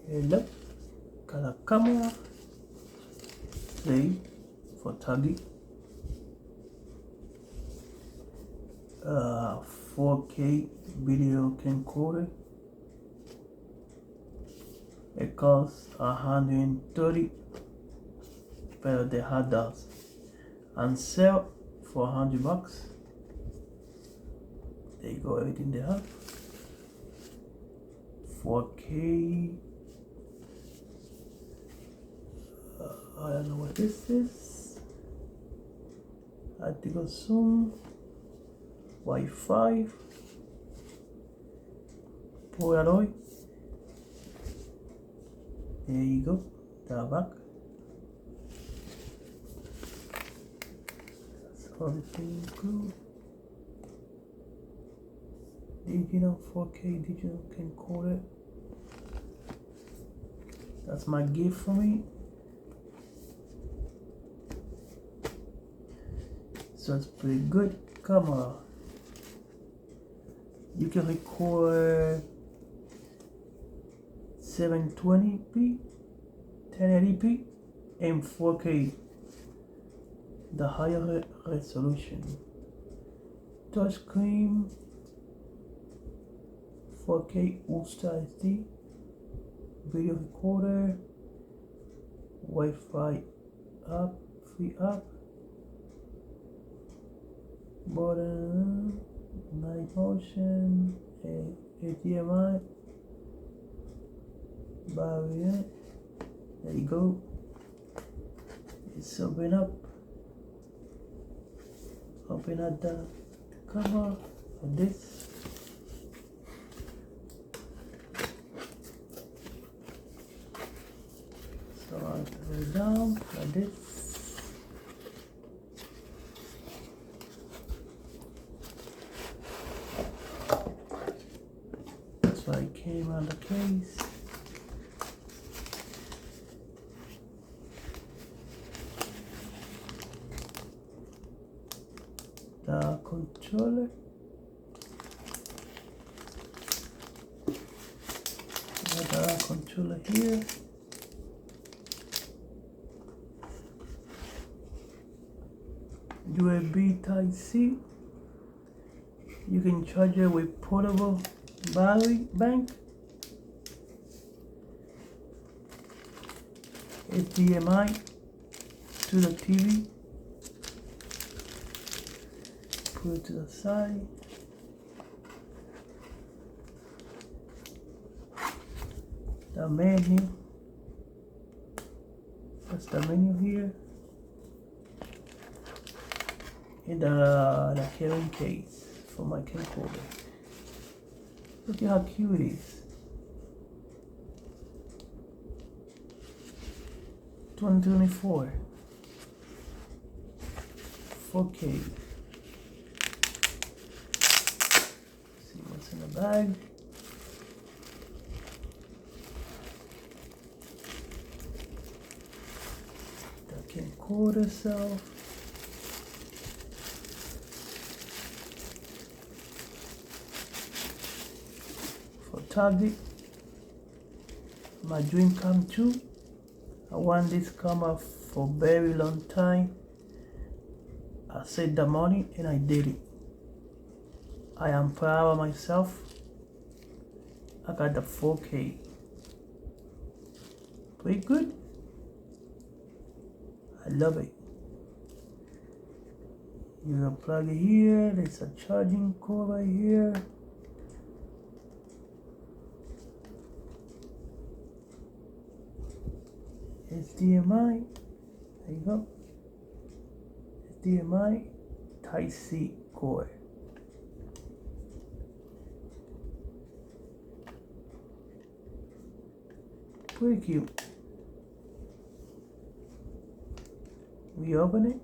Hello, got a camera today for Taget. 4K video camcorder. It costs $130 better than hot dogs and sell for $100. There you go, everything they have. 4K. I don't know what this is. I think it's some Wi-Fi. Polaroid. There you go. The back. That's all the things include. Digital 4K digital camcorder. That's my gift for me. So it's pretty good camera. You can record 720p, 1080p, and 4K, the higher resolution. Touchscreen, 4K Ultra SD, video recorder, Wi-Fi app, free app, button, night motion, HDMI, barrier. There you go. It's open up the cover of this. So I put it down like this. That's why it came out of the case. The controller. The controller here. USB Type-C. You can charge it with portable battery bank. HDMI to the TV. Put it to the side. The menu. That's the menu here. And the carrying case for my camcorder. Look at how cute it is. 2024. 4K. See what's in the bag. The camcorder itself. For Taget, my dream come true. I want this camera for a very long time. I saved the money and I did it. I am proud of myself. I got the 4K. Pretty good. I love it. You can plug it here. There's a charging cord right here. HDMI. There you go. HDMI Type-C cord. Pretty cute. We open it.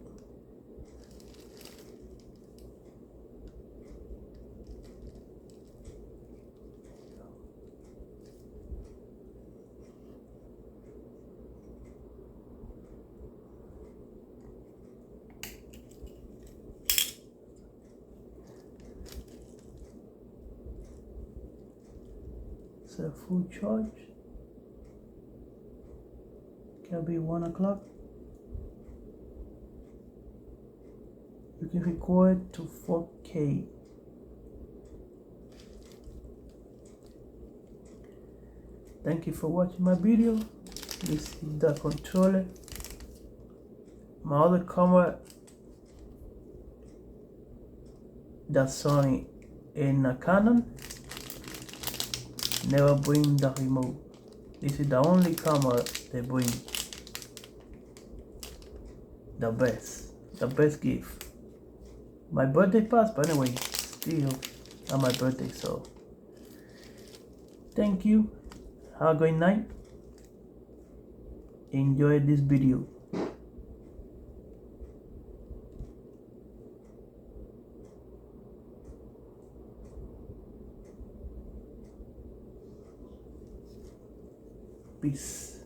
It's a full charge. Can be 1 o'clock. You can record to 4K. Thank you for watching my video. This is the controller. My other camera, that's Sony and a Canon, never bring the remote. This is the only camera they bring. The best gift. My birthday passed, but anyway, still on my birthday, so thank you. Have a great night. Enjoy this video. Peace.